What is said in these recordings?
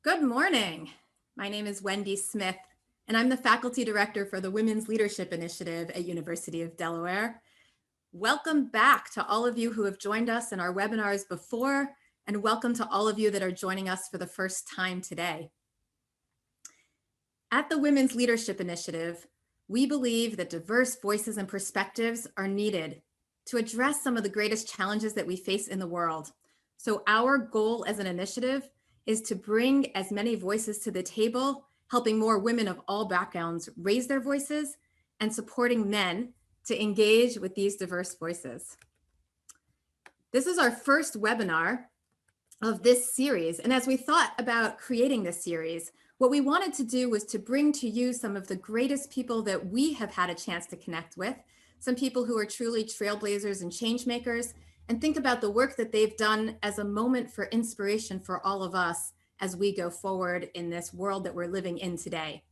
Good morning. My name is Wendy Smith, and I'm the Faculty Director for the Women's Leadership Initiative at University of Delaware. Welcome back to all of you who have joined us in our webinars before, and welcome to all of you that are joining us for the first time today. At the Women's Leadership Initiative, we believe that diverse voices and perspectives are needed to address some of the greatest challenges that we face in the world. So our goal as an initiative is to bring as many voices to the table, helping more women of all backgrounds raise their voices and supporting men to engage with these diverse voices. This is our first webinar of this series. And as we thought about creating this series, what we wanted to do was to bring to you some of the greatest people that we have had a chance to connect with, some people who are truly trailblazers and changemakers, and think about the work that they've done as a moment for inspiration for all of us as we go forward in this world that we're living in today.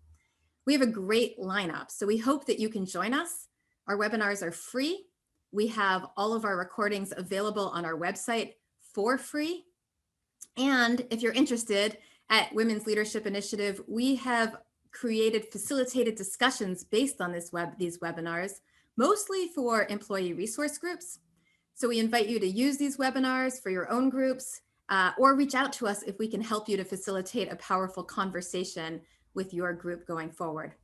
We have a great lineup, so we hope that you can join us. Our webinars are free. We have all of our recordings available on our website for free. And if you're interested, at Women's Leadership Initiative, we have created facilitated discussions based on these webinars, mostly for employee resource groups. So we invite you to use these webinars for your own groups or reach out to us if we can help you to facilitate a powerful conversation with your group going forward.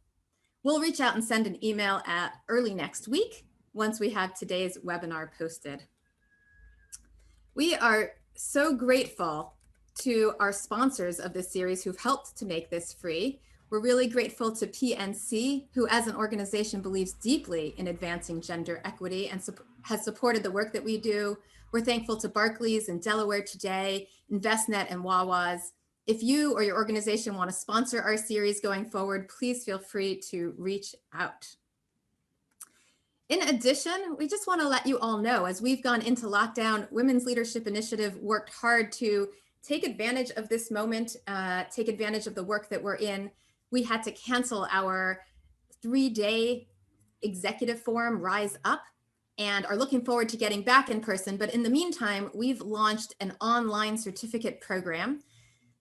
We'll reach out and send an email early next week once we have today's webinar posted. We are so grateful to our sponsors of this series who've helped to make this free. We're really grateful to PNC, who as an organization believes deeply in advancing gender equity and has supported the work that we do. We're thankful to Barclays and Delaware Today, InvestNet and Wawa's. If you or your organization want to sponsor our series going forward, please feel free to reach out. In addition, we just want to let you all know, as we've gone into lockdown, Women's Leadership Initiative worked hard to take advantage of this moment, take advantage of the work that we're in. We had to cancel our 3-day executive forum, Rise Up, and are looking forward to getting back in person. But in the meantime, we've launched an online certificate program.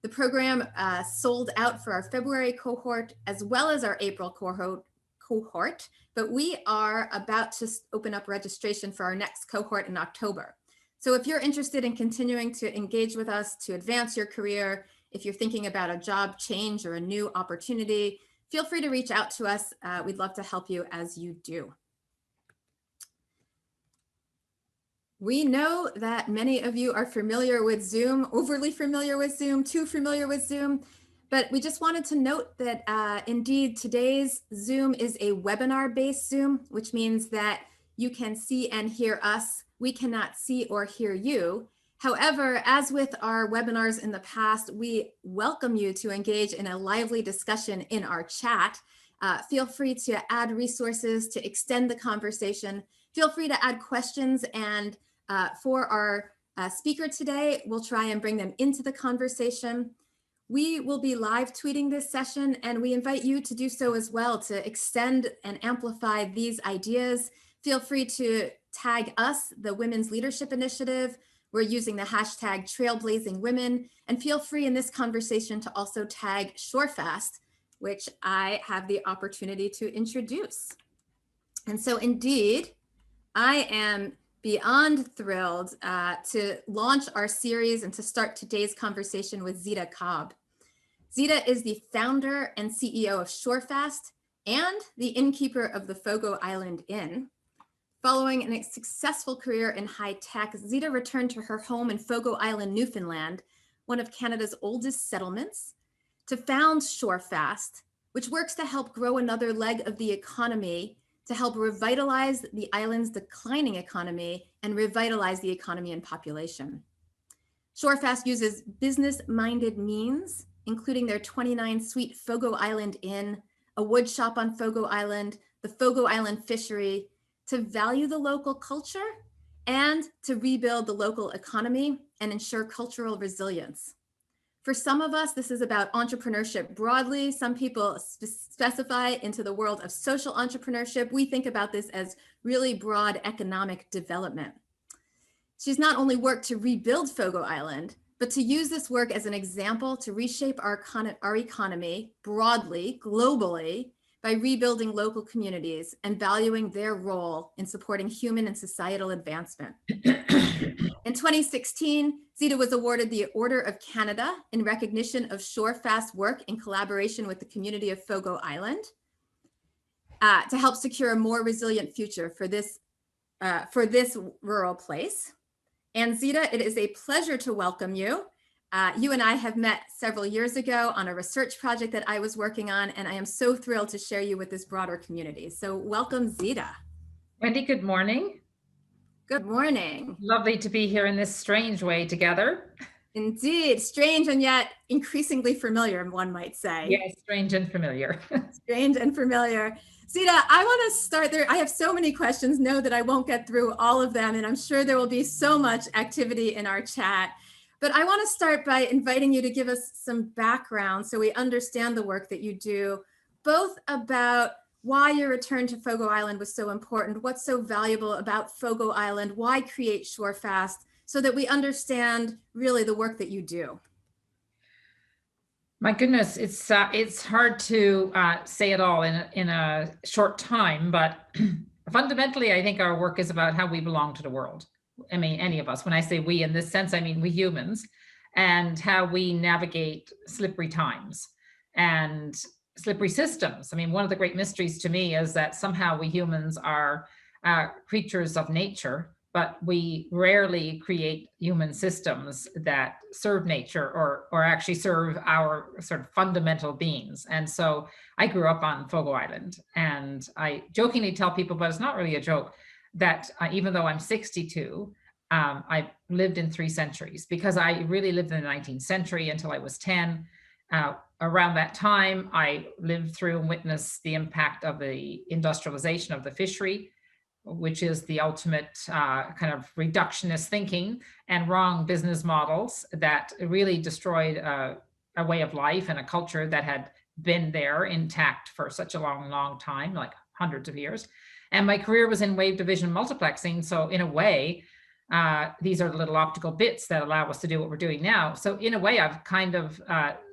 The program sold out for our February cohort as well as our April cohort, but we are about to open up registration for our next cohort in October. So if you're interested in continuing to engage with us to advance your career, if you're thinking about a job change or a new opportunity, feel free to reach out to us. We'd love to help you as you do. We know that many of you are familiar with Zoom, overly familiar with Zoom, too familiar with Zoom, but we just wanted to note that indeed today's Zoom is a webinar-based Zoom, which means that you can see and hear us. We cannot see or hear you. However, as with our webinars in the past, we welcome you to engage in a lively discussion in our chat. Feel free to add resources to extend the conversation. Feel free to add questions, and for our speaker today, we'll try and bring them into the conversation. We will be live tweeting this session, and we invite you to do so as well to extend and amplify these ideas. Feel free to tag us, the Women's Leadership Initiative. We're using the hashtag Trailblazing Women, and feel free in this conversation to also tag Shorefast, which I have the opportunity to introduce. And so indeed, I am beyond thrilled to launch our series and to start today's conversation with Zeta Cobb. Zeta is the founder and CEO of Shorefast and the innkeeper of the Fogo Island Inn. Following a successful career in high tech, Zeta returned to her home in Fogo Island, Newfoundland, one of Canada's oldest settlements, to found Shorefast, which works to help grow another leg of the economy, to help revitalize the island's declining economy and revitalize the economy and population. Shorefast uses business-minded means, including their 29-suite Fogo Island Inn, a wood shop on Fogo Island, the Fogo Island fishery, to value the local culture and to rebuild the local economy and ensure cultural resilience. For some of us, this is about entrepreneurship broadly. Some people specify into the world of social entrepreneurship. We think about this as really broad economic development. She's not only worked to rebuild Fogo Island, but to use this work as an example to reshape our economy broadly, globally, by rebuilding local communities and valuing their role in supporting human and societal advancement. In 2016, Zeta was awarded the Order of Canada in recognition of Shorefast work in collaboration with the community of Fogo Island to help secure a more resilient future for this rural place. And Zeta, it is a pleasure to welcome you. You and I have met several years ago on a research project that I was working on, and I am so thrilled to share you with this broader community. So welcome, Zeta. Wendy, good morning. Good morning. Lovely to be here in this strange way together. Indeed, strange and yet increasingly familiar, one might say. Yes, strange and familiar. Strange and familiar. Zeta, I want to start there. I have so many questions, know that I won't get through all of them, and I'm sure there will be so much activity in our chat. But I want to start by inviting you to give us some background so we understand the work that you do, both about why your return to Fogo Island was so important, what's so valuable about Fogo Island, why create Shorefast, so that we understand really the work that you do. My goodness, it's hard to say it all in a short time, but fundamentally, I think our work is about how we belong to the world. I mean, any of us. When I say we in this sense, I mean we humans, and how we navigate slippery times and slippery systems. I mean, one of the great mysteries to me is that somehow we humans are creatures of nature, but we rarely create human systems that serve nature or actually serve our sort of fundamental beings. And so I grew up on Fogo Island, and I jokingly tell people, but it's not really a joke, that even though I'm 62, I lived in 3 centuries, because I really lived in the 19th century until I was 10. Around that time, I lived through and witnessed the impact of the industrialization of the fishery, which is the ultimate kind of reductionist thinking and wrong business models that really destroyed a way of life and a culture that had been there intact for such a long, long time, like hundreds of years. And my career was in wave division multiplexing. So in a way, these are the little optical bits that allow us to do what we're doing now. So in a way, I've kind of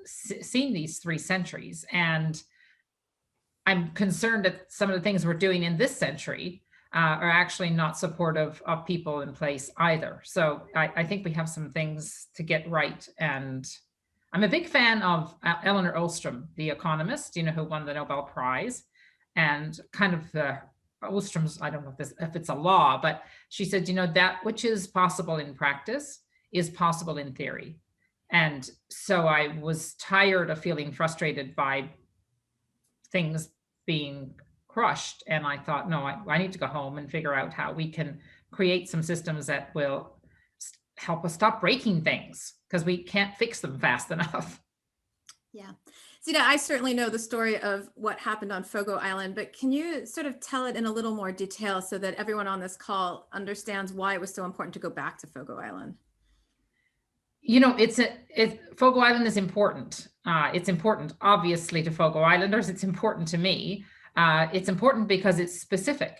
seen these 3 centuries, and I'm concerned that some of the things we're doing in this century are actually not supportive of people in place either. So I think we have some things to get right. And I'm a big fan of Elinor Ostrom, the economist, who won the Nobel Prize, and kind of Ostrom's, I don't know if it's a law, but she said, that which is possible in practice is possible in theory. And so I was tired of feeling frustrated by things being crushed. And I thought, no, I need to go home and figure out how we can create some systems that will help us stop breaking things, because we can't fix them fast enough. Yeah. Zeta, I certainly know the story of what happened on Fogo Island, but can you sort of tell it in a little more detail so that everyone on this call understands why it was so important to go back to Fogo Island? Fogo Island is important. It's important, obviously, to Fogo Islanders. It's important to me. It's important because it's specific.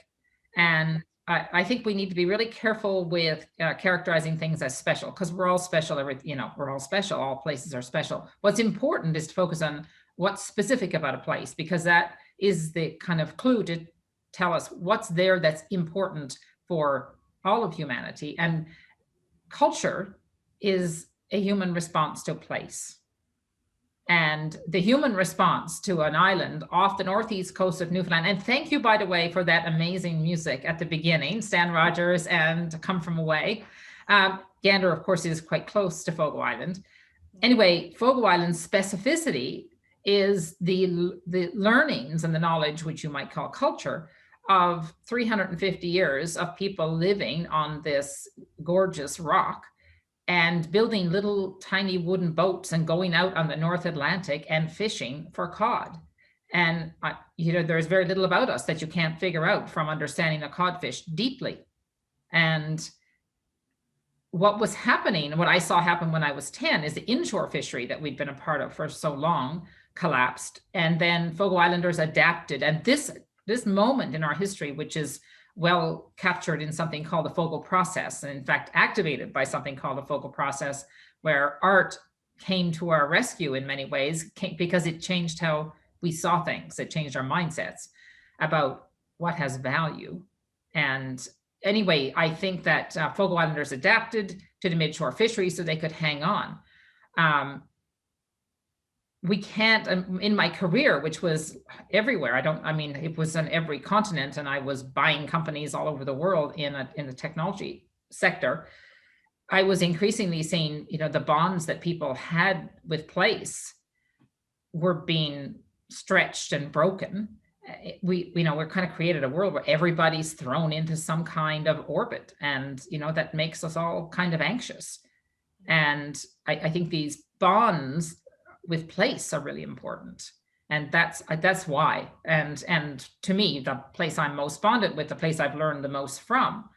And I think we need to be really careful with characterizing things as special, because we're all special. We're all special. All places are special. What's important is to focus on what's specific about a place, because that is the kind of clue to tell us what's there that's important for all of humanity. And culture is a human response to a place. And the human response to an island off the northeast coast of Newfoundland, and thank you, by the way, for that amazing music at the beginning, Stan Rogers and Come From Away. Gander, of course, is quite close to Fogo Island. Anyway, Fogo Island's specificity is the learnings and the knowledge, which you might call culture, of 350 years of people living on this gorgeous rock and building little tiny wooden boats and going out on the North Atlantic and fishing for cod. And, there's very little about us that you can't figure out from understanding a codfish deeply. And what was happening, what I saw happen when I was 10, is the inshore fishery that we'd been a part of for so long collapsed. And then Fogo Islanders adapted. And this moment in our history, which is well captured in something called the focal process, and in fact activated by something called the focal process, where art came to our rescue in many ways, because it changed how we saw things. It changed our mindsets about what has value. And anyway, I think that Fogo Islanders adapted to the midshore fisheries so they could hang on. We can't, in my career, which was everywhere, it was on every continent, and I was buying companies all over the world in the technology sector. I was increasingly seeing, the bonds that people had with place were being stretched and broken. We're kind of created a world where everybody's thrown into some kind of orbit, and that makes us all kind of anxious. And I think these bonds with place are really important, and that's why. And to me, the place I'm most bonded with, the place I've learned the most from,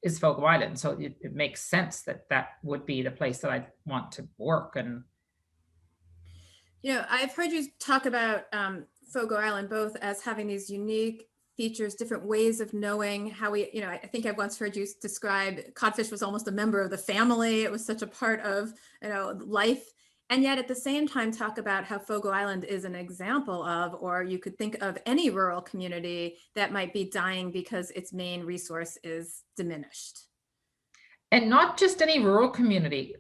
is Fogo Island. So it makes sense that would be the place that I'd want to work. And I've heard you talk about Fogo Island both as having these unique features, different ways of knowing how we, I think I've once heard you describe codfish was almost a member of the family. It was such a part of, life. And yet at the same time, talk about how Fogo Island is an example of, or you could think of any rural community that might be dying because its main resource is diminished. And not just any rural community.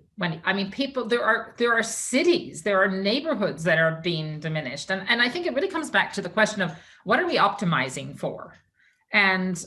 People, there are cities, there are neighborhoods that are being diminished. And I think it really comes back to the question of, what are we optimizing for? And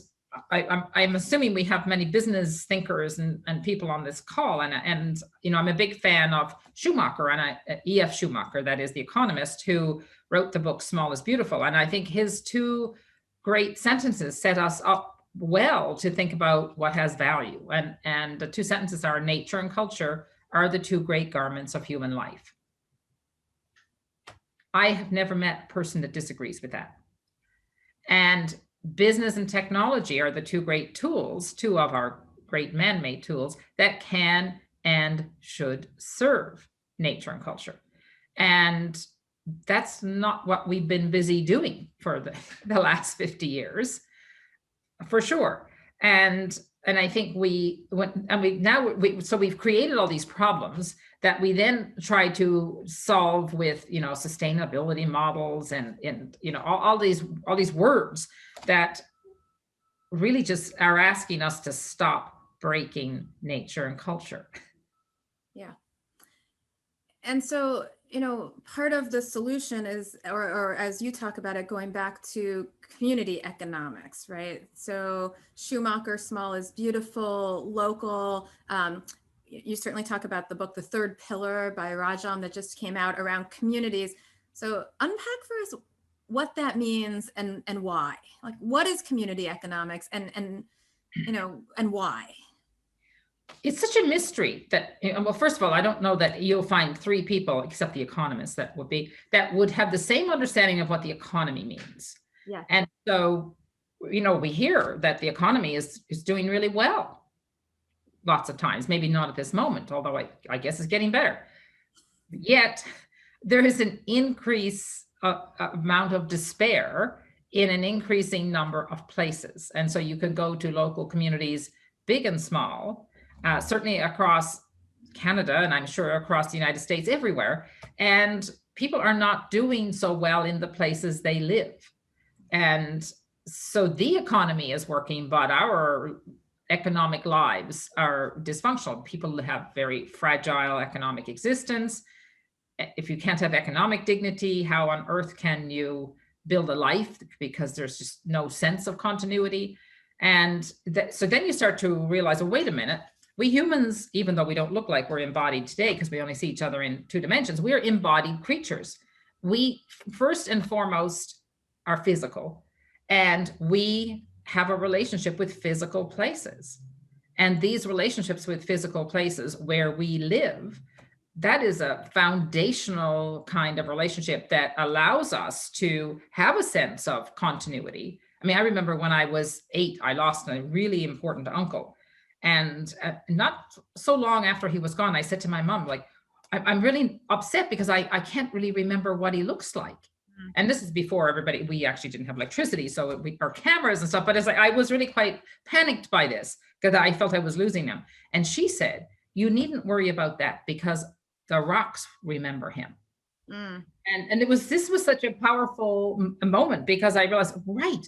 I'm assuming we have many business thinkers and people on this call. And I'm a big fan of Schumacher, and E.F. Schumacher, that is the economist who wrote the book Small is Beautiful. And I think his two great sentences set us up well to think about what has value. And the two sentences are, nature and culture are the two great garments of human life. I have never met a person that disagrees with that. And business and technology are the two great tools, two of our great man-made tools, that can and should serve nature and culture. And that's not what we've been busy doing for the last 50 years, for sure. And I think we've created all these problems that we then try to solve with, sustainability models and all these words that really just are asking us to stop breaking nature and culture. Yeah. And so, part of the solution is, or as you talk about it, going back to community economics, right? So Schumacher, Small is Beautiful, local. You certainly talk about the book, The Third Pillar by Rajam, that just came out around communities. So unpack for us what that means and why. Like, what is community economics and why? It's such a mystery that, well, first of all, I don't know that you'll find three people, except the economists, that would have the same understanding of what the economy means. Yeah. And so, we hear that the economy is doing really well lots of times, maybe not at this moment, although I guess it's getting better. Yet there is an increase amount of despair in an increasing number of places. And so you can go to local communities, big and small, certainly across Canada, and I'm sure across the United States, everywhere. And people are not doing so well in the places they live. And so the economy is working, but our economic lives are dysfunctional. People have very fragile economic existence. If you can't have economic dignity, how on earth can you build a life? Because there's just no sense of continuity. And so then you start to realize, well, wait a minute, we humans, even though we don't look like we're embodied today because we only see each other in 2 dimensions, we are embodied creatures. We first and foremost are physical, and we have a relationship with physical places. And these relationships with physical places where we live, that is a foundational kind of relationship that allows us to have a sense of continuity. I remember when I was 8, I lost a really important uncle. And not so long after he was gone, I said to my mom, like, I'm really upset because I can't really remember what he looks like. And this is before we actually didn't have electricity, so our cameras and stuff, but it's like, I was really quite panicked by this because I felt I was losing them. And she said, you needn't worry about that because the rocks remember him. And this was such a powerful moment because I realized, right,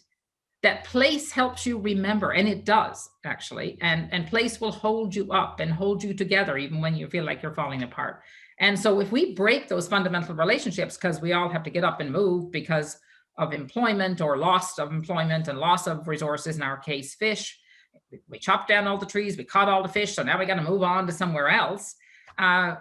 that place helps you remember, and it does actually, and place will hold you up and hold you together even when you feel like you're falling apart. And so if we break those fundamental relationships, because we all have to get up and move because of employment or loss of employment and loss of resources, in our case, fish, we chopped down all the trees, we caught all the fish, so now we got to move on to somewhere else.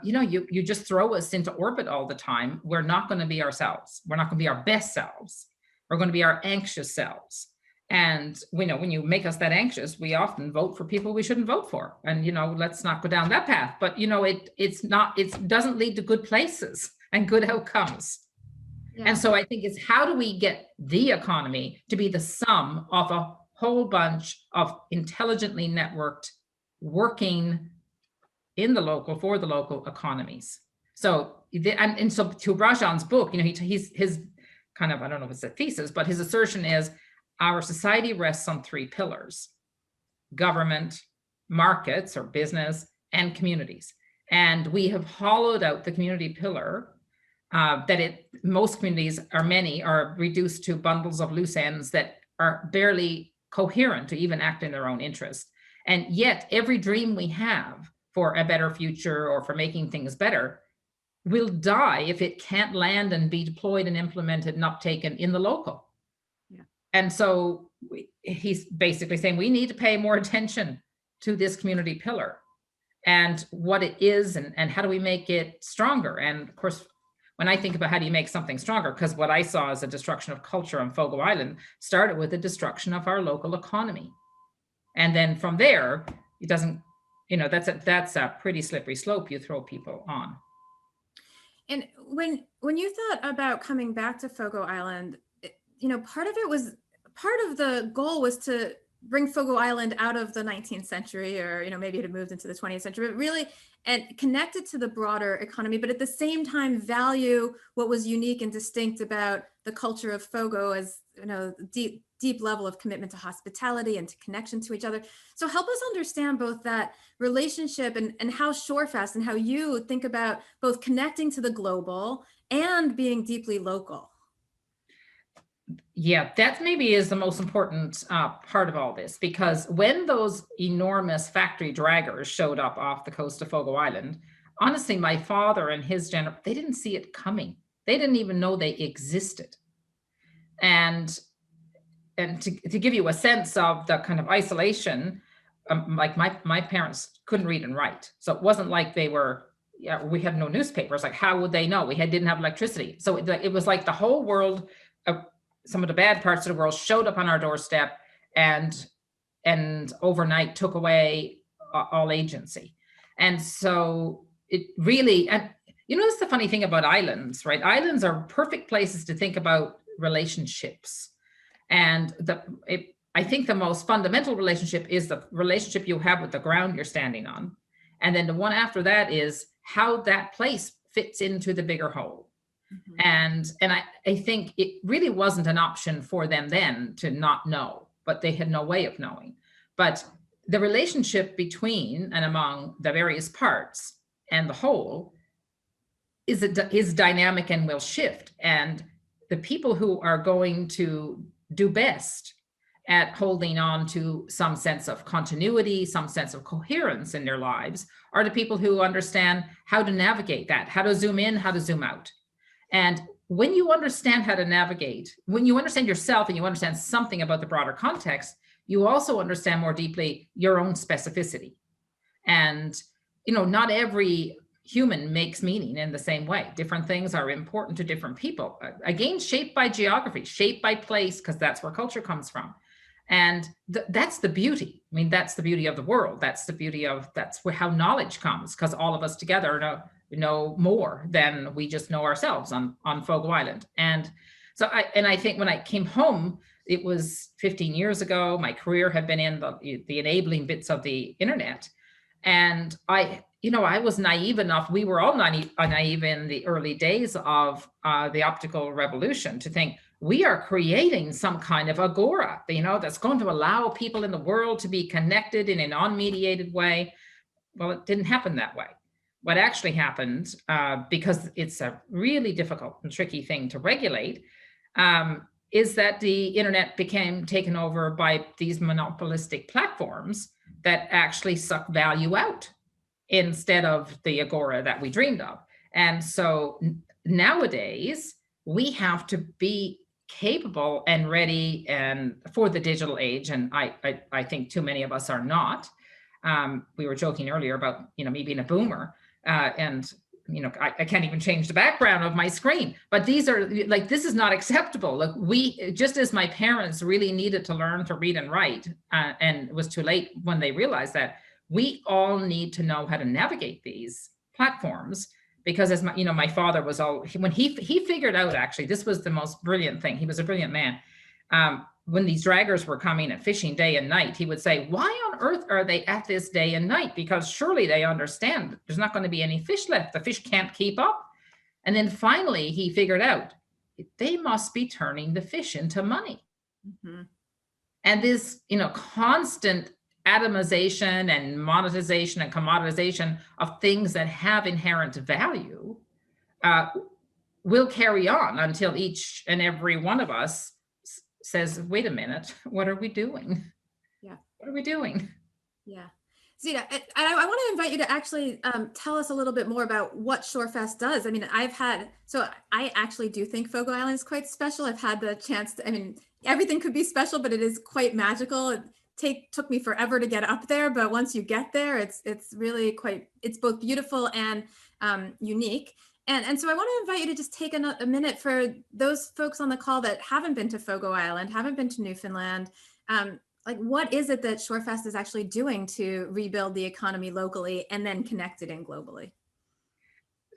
You just throw us into orbit all the time. We're not going to be ourselves. We're not going to be our best selves. We're going to be our anxious selves. And we know when you make us that anxious, we often vote for people we shouldn't vote for. And, let's not go down that path. But, it doesn't lead to good places and good outcomes. Yeah. And so I think it's how do we get the economy to be the sum of a whole bunch of intelligently networked, working in the local, for the local economies. So, and so to Rajan's book, he's his kind of, I don't know if it's a thesis, but his assertion is, our society rests on three pillars: government, markets or business, and communities. And we have hollowed out the community pillar most communities, many are reduced to bundles of loose ends that are barely coherent to even act in their own interest. And yet every dream we have for a better future or for making things better will die if it can't land and be deployed and implemented and uptaken in the local. And so he's basically saying we need to pay more attention to this community pillar and what it is and how do we make it stronger. And of course, when I think about how do you make something stronger, because what I saw as a destruction of culture on Fogo Island started with the destruction of our local economy. And then from there, it doesn't, that's a pretty slippery slope you throw people on. And when you thought about coming back to Fogo Island, part of the goal was to bring Fogo Island out of the 19th century, or, maybe it had moved into the 20th century, but really, and connect it to the broader economy, but at the same time, value what was unique and distinct about the culture of Fogo as, deep level of commitment to hospitality and to connection to each other. So help us understand both that relationship and how Shorefast and how you think about both connecting to the global and being deeply local. Yeah, that maybe is the most important part of all this, because when those enormous factory draggers showed up off the coast of Fogo Island, honestly, my father and his generation, they didn't see it coming. They didn't even know they existed. And to give you a sense of the kind of isolation, like my parents couldn't read and write. So it wasn't like we had no newspapers. Like, how would they know? We didn't have electricity. So it was like the whole world, some of the bad parts of the world showed up on our doorstep and overnight took away all agency. And so it really, and that's the funny thing about islands, right? Islands are perfect places to think about relationships. And I think the most fundamental relationship is the relationship you have with the ground you're standing on. And then the one after that is how that place fits into the bigger whole. Mm-hmm. And I think it really wasn't an option for them then to not know, but they had no way of knowing. But the relationship between and among the various parts and the whole is dynamic and will shift. And the people who are going to do best at holding on to some sense of continuity, some sense of coherence in their lives are the people who understand how to navigate that, how to zoom in, how to zoom out. And when you understand how to navigate, when you understand yourself and you understand something about the broader context, you also understand more deeply your own specificity. And, not every human makes meaning in the same way. Different things are important to different people. Again, shaped by geography, shaped by place, because that's where culture comes from. And that's the beauty. I mean, that's the beauty of the world. That's how knowledge comes, because all of us together know more than we just know ourselves on Fogo Island. And so I think when I came home, it was 15 years ago. My career had been in the enabling bits of the internet. And I was naive enough, we were all naive in the early days of the optical revolution to think we are creating some kind of agora, that's going to allow people in the world to be connected in an unmediated way. Well, it didn't happen that way. What actually happened, because it's a really difficult and tricky thing to regulate, is that the internet became taken over by these monopolistic platforms that actually suck value out instead of the agora that we dreamed of. And so nowadays, we have to be capable and ready and for the digital age. And I think too many of us are not. We were joking earlier about, me being a boomer, and I can't even change the background of my screen, but these are this is not acceptable. Look, we, just as my parents really needed to learn to read and write, and it was too late when they realized that, we all need to know how to navigate these platforms, because as my father was when he figured out, actually, this was the most brilliant thing. He was a brilliant man. When these draggers were coming and fishing day and night, he would say, why on earth are they at this day and night? Because surely they understand there's not going to be any fish left. The fish can't keep up. And then finally he figured out they must be turning the fish into money. Mm-hmm. And this, constant atomization and monetization and commoditization of things that have inherent value will carry on until each and every one of us says, wait a minute, what are we doing? Yeah. What are we doing? Yeah. Zeta, I want to invite you to actually tell us a little bit more about what Shorefast does. I mean, I actually do think Fogo Island is quite special. I've had the chance to, everything could be special, but it is quite magical. It took me forever to get up there, but once you get there, it's really it's both beautiful and unique. And so I want to invite you to just take a minute for those folks on the call that haven't been to Fogo Island, haven't been to Newfoundland. What is it that Shorefast is actually doing to rebuild the economy locally and then connect it in globally?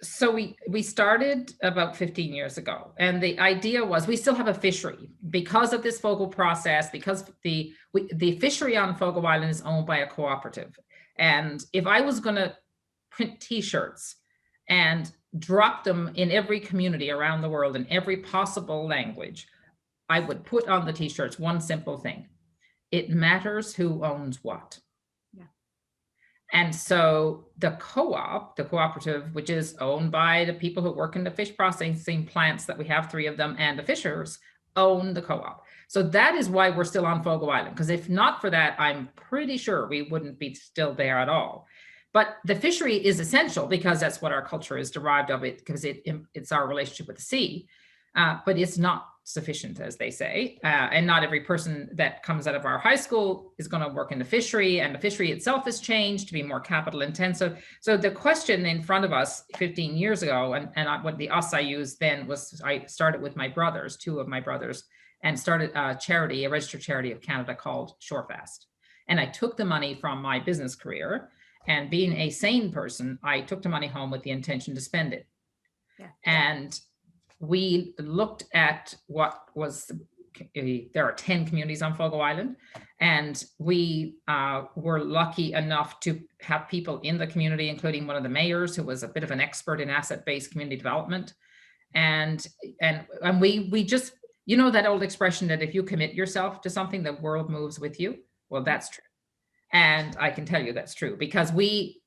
So we started about 15 years ago, and the idea was we still have a fishery because of this Fogo process, because the fishery on Fogo Island is owned by a cooperative. And if I was going to print T-shirts and drop them in every community around the world in every possible language, I would put on the T-shirts one simple thing: it matters who owns what. Yeah. And so the cooperative, which is owned by the people who work in the fish processing plants that we have 3 of them, and the fishers own the co-op. So that is why we're still on Fogo Island, because if not for that, I'm pretty sure we wouldn't be still there at all. But the fishery is essential because that's what our culture is derived of, it because it's our relationship with the sea, but it's not sufficient, as they say, and not every person that comes out of our high school is going to work in the fishery, and the fishery itself has changed to be more capital intensive. So the question in front of us 15 years ago, and what the us I used then was, I started with my brothers, 2 of my brothers, and started a charity, a registered charity of Canada called Shorefast. And I took the money from my business career, and being a sane person, I took the money home with the intention to spend it. Yeah. And we looked at what was, there are 10 communities on Fogo Island, and we were lucky enough to have people in the community, including one of the mayors who was a bit of an expert in asset-based community development. And we just, that old expression that if you commit yourself to something, the world moves with you. Well, that's true. And I can tell you that's true, because we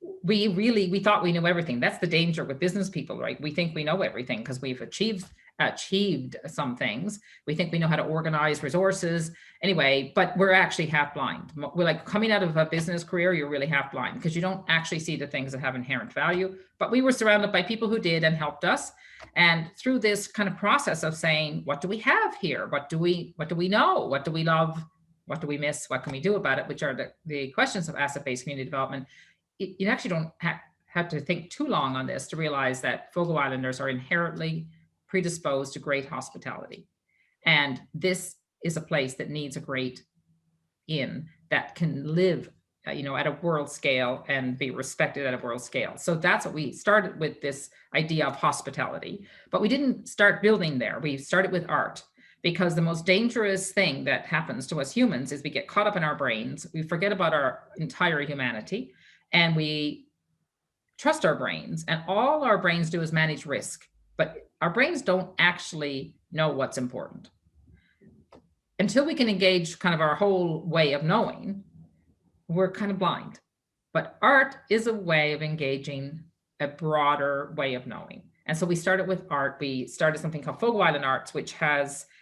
thought we knew everything. That's the danger with business people, right? We think we know everything because we've achieved some things. We think we know how to organize resources anyway, but we're actually half blind. We're like, coming out of a business career, you're really half blind because you don't actually see the things that have inherent value. But we were surrounded by people who did and helped us. And through this kind of process of saying, what do we have here? What do we know? What do we love? What do we miss? What can we do about it? Which are the questions of asset-based community development. You actually don't have to think too long on this to realize that Fogo Islanders are inherently predisposed to great hospitality. And this is a place that needs a great inn that can live, at a world scale and be respected at a world scale. So that's what we started with, this idea of hospitality. But we didn't start building there. We started with art. Because the most dangerous thing that happens to us humans is we get caught up in our brains, we forget about our entire humanity, and we trust our brains, and all our brains do is manage risk, but our brains don't actually know what's important. Until we can engage kind of our whole way of knowing, we're kind of blind. But art is a way of engaging a broader way of knowing. And so we started with art. We started something called Fogo Island Arts, which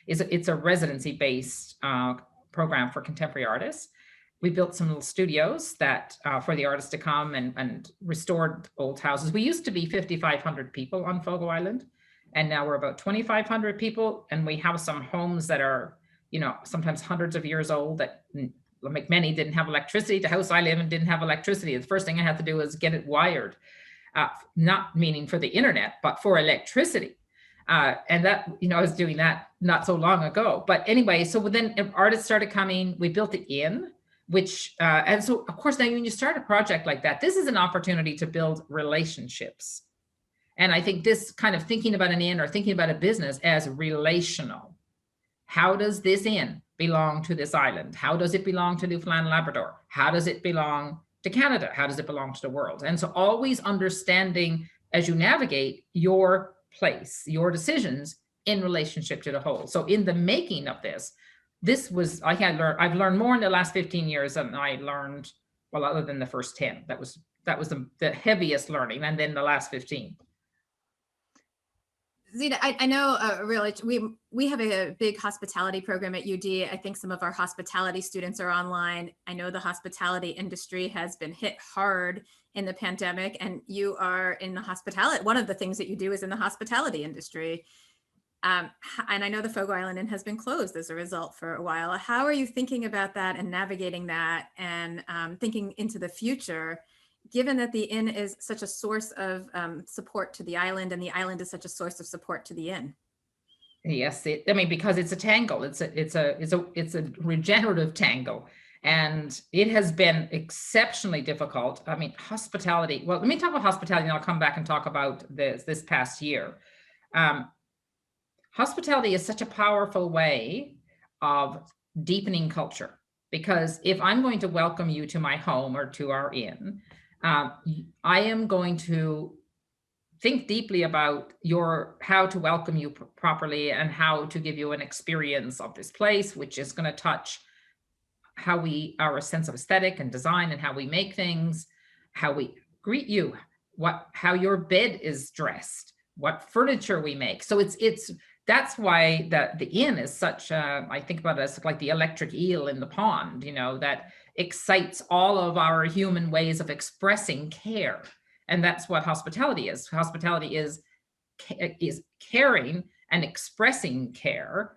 it's a residency-based program for contemporary artists. We built some little studios that for the artists to come and restored old houses. We used to be 5,500 people on Fogo Island, and now we're about 2,500 people. And we have some homes that are, sometimes hundreds of years old that, like many, didn't have electricity. The house I live in didn't have electricity. The first thing I had to do was get it wired, not meaning for the internet, but for electricity. And that, I was doing that not so long ago. But anyway, so then artists started coming. We built the inn, which, and so of course, now when you start a project like that, this is an opportunity to build relationships. And I think this kind of thinking about an inn or thinking about a business as relational. How does this inn belong to this island? How does it belong to Newfoundland and Labrador? How does it belong to Canada? How does it belong to the world? And so always understanding as you navigate your place, your decisions in relationship to the whole. So in the making of this was, I've learned more in the last 15 years than I learned, well, other than the first 10. That was the heaviest learning, and then the last 15. Zeta, I know really we have a big hospitality program at UD. I think some of our hospitality students are online. I know the hospitality industry has been hit hard in the pandemic, and you are in the hospitality. One of the things that you do is in the hospitality industry. And I know the Fogo Island Inn has been closed as a result for a while. How are you thinking about that and navigating that and thinking into the future, given that the inn is such a source of support to the island and the island is such a source of support to the inn? Yes, because it's a tangle. It's a regenerative tangle, and it has been exceptionally difficult. I mean, hospitality. Well, let me talk about hospitality, and I'll come back and talk about this past year. Hospitality is such a powerful way of deepening culture, because if I'm going to welcome you to my home or to our inn, I am going to think deeply about how to welcome you properly and how to give you an experience of this place, which is going to touch our sense of aesthetic and design and how we make things, how we greet you, how your bed is dressed, what furniture we make. So that's why the inn is such I think about it as like the electric eel in the pond, that excites all of our human ways of expressing care. And that's what hospitality is. Hospitality is caring and expressing care.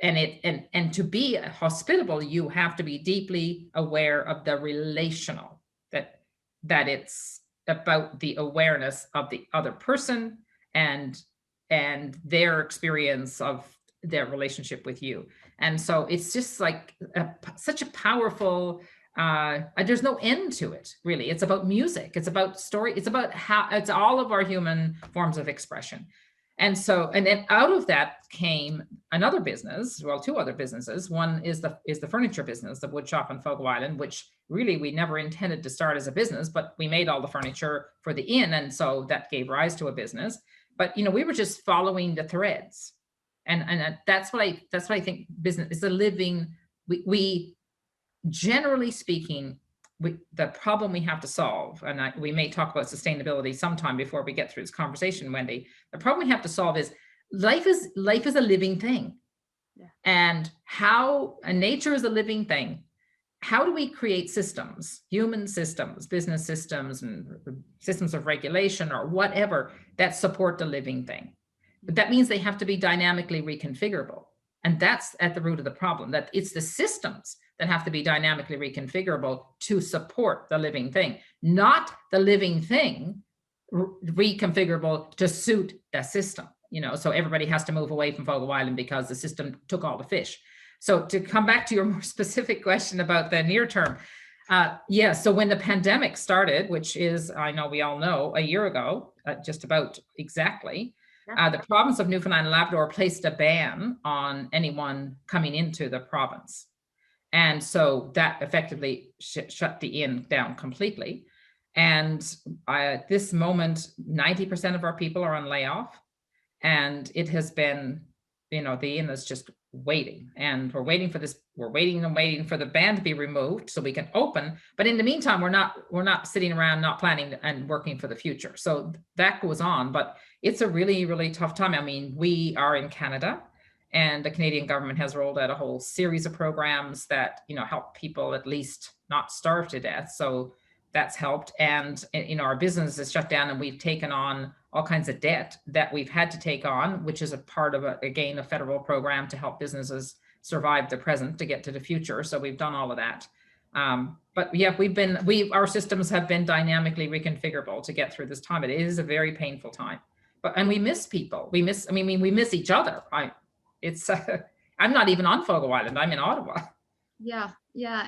And to be hospitable, you have to be deeply aware of the relational, that it's about the awareness of the other person and their experience of their relationship with you. And so it's just like such a powerful, there's no end to it, really. It's about music. It's about story. It's about it's all of our human forms of expression. And then out of that came another business, well, two other businesses. One is the furniture business, the wood shop on Fogo Island, which really we never intended to start as a business, but we made all the furniture for the inn. And so that gave rise to a business. But, we were just following the threads. And that's what I think business is a living, we generally speaking, the problem we have to solve, and we may talk about sustainability sometime before we get through this conversation, Wendy. The problem we have to solve is life is a living thing. Yeah. And nature is a living thing. How do we create systems, human systems, business systems, and systems of regulation or whatever that support the living thing? But that means they have to be dynamically reconfigurable. And that's at the root of the problem, that it's the systems that have to be dynamically reconfigurable to support the living thing, not the living thing reconfigurable to suit the system. So everybody has to move away from Fogo Island because the system took all the fish. So to come back to your more specific question about the near term, so when the pandemic started, which is, I know we all know, a year ago, just about exactly, the province of Newfoundland and Labrador placed a ban on anyone coming into the province. And so that effectively shut the inn down completely. And at this moment, 90% of our people are on layoff. And it has been, the inn is just waiting, and we're waiting for this. We're waiting and waiting for the ban to be removed so we can open. But in the meantime, we're not sitting around, not planning and working for the future. So that goes on, but it's a really, really tough time. I mean, we are in Canada, and the Canadian government has rolled out a whole series of programs that, help people at least not starve to death. So that's helped. And, our business is shut down, and we've taken on all kinds of debt that we've had to take on, which is a part of, a federal program to help businesses survive the present to get to the future. So we've done all of that. But yeah, our systems have been dynamically reconfigurable to get through this time. It is a very painful time, and we miss people. We miss each other. I'm not even on Fogo Island. I'm in Ottawa. Yeah.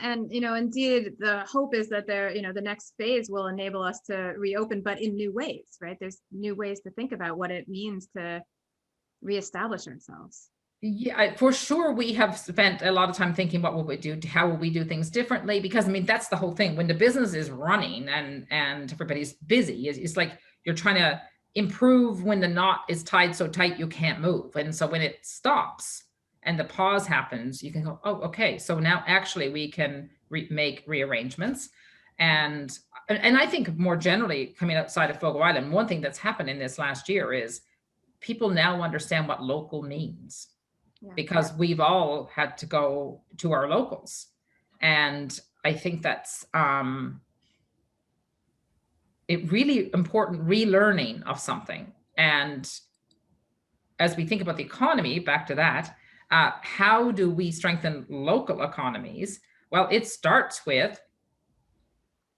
And, indeed, the hope is that the next phase will enable us to reopen, but in new ways, right? There's new ways to think about what it means to reestablish ourselves. Yeah, for sure. We have spent a lot of time thinking, what will we do? How will we do things differently? Because that's the whole thing. When the business is running and everybody's busy, it's like you're trying to improve when the knot is tied so tight you can't move. And so when it stops and the pause happens, you can go, oh, okay. So now actually we can make rearrangements. And I think more generally, coming outside of Fogo Island, one thing that's happened in this last year is people now understand what local means. Because we've all had to go to our locals. And I think that's it really important relearning of something. And as we think about the economy, back to that, how do we strengthen local economies? Well, it starts with,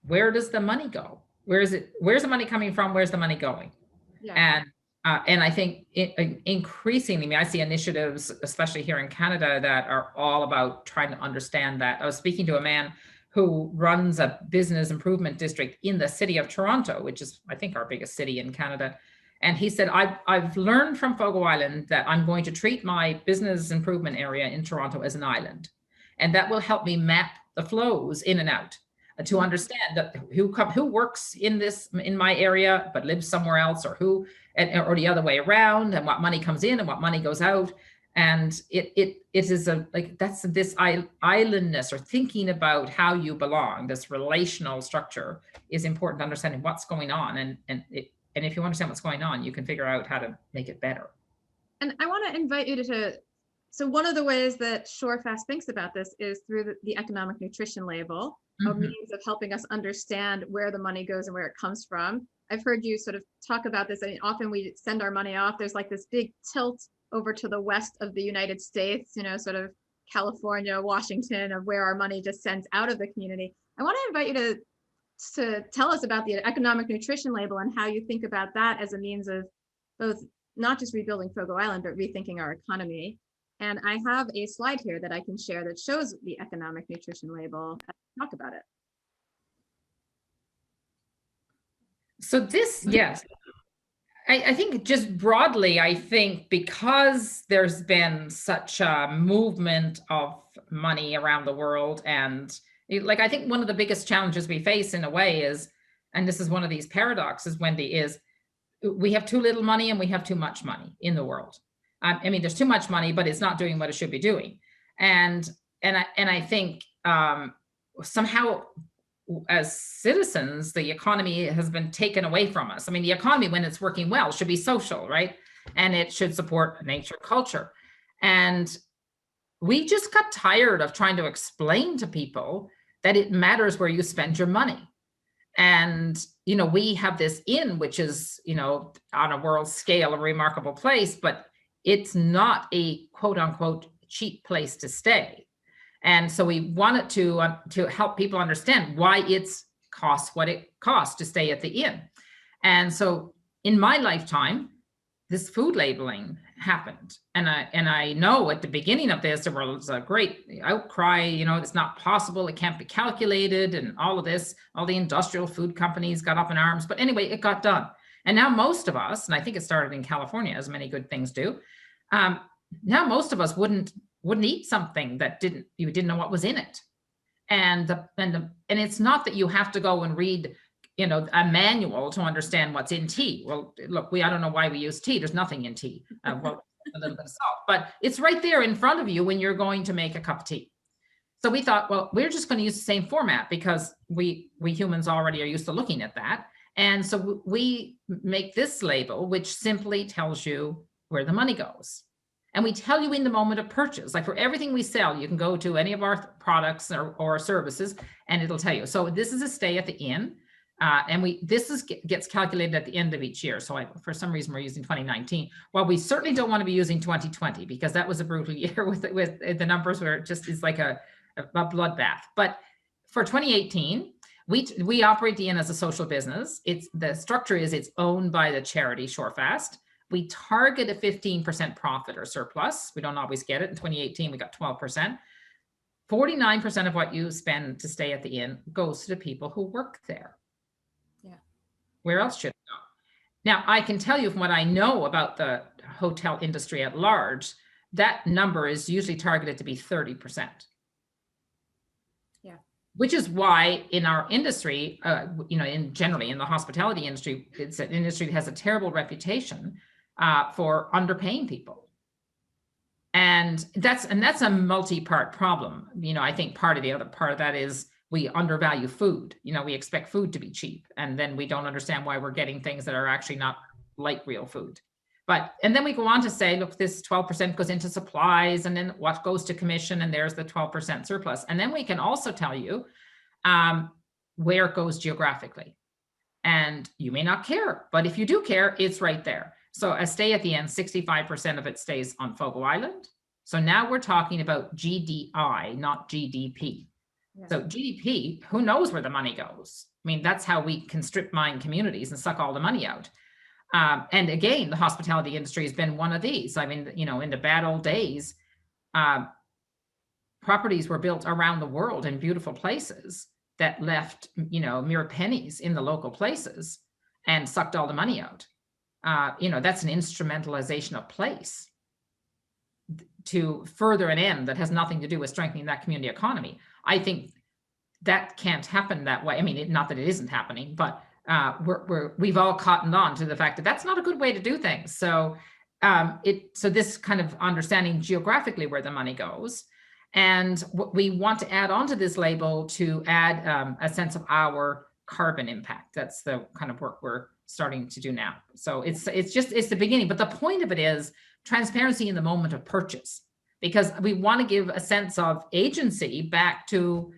where does the money go? Where's the money coming from? Where's the money going? And I think increasingly, I see initiatives, especially here in Canada, that are all about trying to understand that. I was speaking to a man who runs a business improvement district in the city of Toronto, which is, I think, our biggest city in Canada. And he said, I've learned from Fogo Island that I'm going to treat my business improvement area in Toronto as an island. And that will help me map the flows in and out, to understand that who works in my area but lives somewhere else, or or the other way around, and what money comes in and what money goes out. And it is that's this islandness, or thinking about how you belong. This relational structure is important to understanding what's going on, and if you understand what's going on, you can figure out how to make it better. And I want to invite you to. So one of the ways that Shorefast thinks about this is through the economic nutrition label, a means of helping us understand where the money goes and where it comes from. I've heard you sort of talk about this. I mean, often we send our money off. There's like this big tilt over to the west of the United States, sort of California, Washington, of where our money just sends out of the community. I want to invite you to tell us about the economic nutrition label and how you think about that as a means of both not just rebuilding Fogo Island, but rethinking our economy. And I have a slide here that I can share that shows the economic nutrition label. Talk about it. So this, yes, I think just broadly, I think because there's been such a movement of money around the world, and I think one of the biggest challenges we face in a way is, and this is one of these paradoxes, Wendy, is we have too little money and we have too much money in the world. There's too much money, but it's not doing what it should be doing. And I think somehow as citizens, the economy has been taken away from us. The economy, when it's working well, should be social, right? And it should support nature, culture. And we just got tired of trying to explain to people that it matters where you spend your money. And, we have this inn, which is, on a world scale, a remarkable place, but it's not a quote unquote cheap place to stay. And so we wanted to help people understand why it's costs what it costs to stay at the inn. And so in my lifetime, this food labeling happened. And I know at the beginning of this, there was a great outcry, it's not possible, it can't be calculated, and all of this, all the industrial food companies got up in arms. But anyway, it got done. And now most of us, and I think it started in California, as many good things do, now most of us wouldn't eat something that you didn't know what was in it. And it's not that you have to go and read a manual to understand what's in tea. Well, look, I don't know why we use tea. There's nothing in tea. Well, a little bit of salt, but it's right there in front of you when you're going to make a cup of tea. So we thought, well, we're just going to use the same format because we humans already are used to looking at that. And so we make this label, which simply tells you where the money goes. And we tell you in the moment of purchase, like for everything we sell, you can go to any of our products or services and it'll tell you. So this is a stay at the inn. And this gets calculated at the end of each year. So for some reason, we're using 2019. Well, we certainly don't want to be using 2020 because that was a brutal year with the numbers where it just is like a bloodbath. But for 2018, we operate the inn as a social business. The structure is it's owned by the charity Shorefast. We target a 15% profit or surplus. We don't always get it. In 2018, we got 12%. 49% of what you spend to stay at the inn goes to the people who work there. Yeah. Where else should it go? Now, I can tell you from what I know about the hotel industry at large, that number is usually targeted to be 30%. Yeah. Which is why in our industry, generally in the hospitality industry, it's an industry that has a terrible reputation for underpaying people. And that's a multi-part problem. I think the other part of that is we undervalue food. We expect food to be cheap, and then we don't understand why we're getting things that are actually not like real food. And then we go on to say, look, this 12% goes into supplies, and then what goes to commission, and there's the 12% surplus. And then we can also tell you where it goes geographically. And you may not care, but if you do care, it's right there. So a stay at the end, 65% of it stays on Fogo Island. So now we're talking about GDI, not GDP. Yeah. So GDP, who knows where the money goes? I mean, that's how we can strip mine communities and suck all the money out. And again, the hospitality industry has been one of these. I mean, in the bad old days, properties were built around the world in beautiful places that left, mere pennies in the local places and sucked all the money out. That's an instrumentalization of place to further an end that has nothing to do with strengthening that community economy. I think that can't happen that way. I mean, not that it isn't happening, but we've all cottoned on to the fact that that's not a good way to do things. So this kind of understanding geographically where the money goes, and what we want to add onto this label to add a sense of our carbon impact. That's the kind of work we're starting to do now. So it's the beginning, but the point of it is transparency in the moment of purchase, because we want to give a sense of agency back to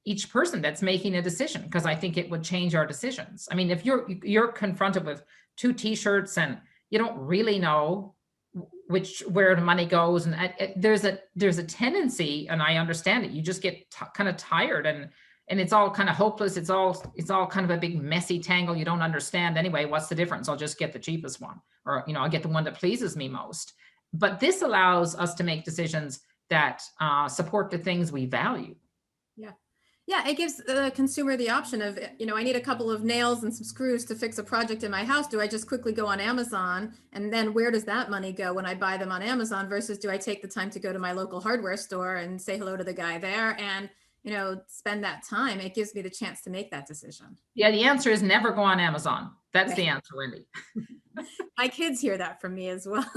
each person that's making a decision, because I think it would change our decisions. I mean, if you're confronted with 2 t-shirts and you don't really know where the money goes, and there's a tendency, and I understand it, you just get kind of tired and it's all kind of hopeless. It's all kind of a big messy tangle. You don't understand anyway. What's the difference? I'll just get the cheapest one, or I'll get the one that pleases me most. But this allows us to make decisions that support the things we value. Yeah. Yeah, it gives the consumer the option of, I need a couple of nails and some screws to fix a project in my house. Do I just quickly go on Amazon? And then where does that money go when I buy them on Amazon, versus do I take the time to go to my local hardware store and say hello to the guy there and spend that time? It gives me the chance to make that decision. Yeah, the answer is never go on Amazon. That's the answer, Wendy. My kids hear that from me as well.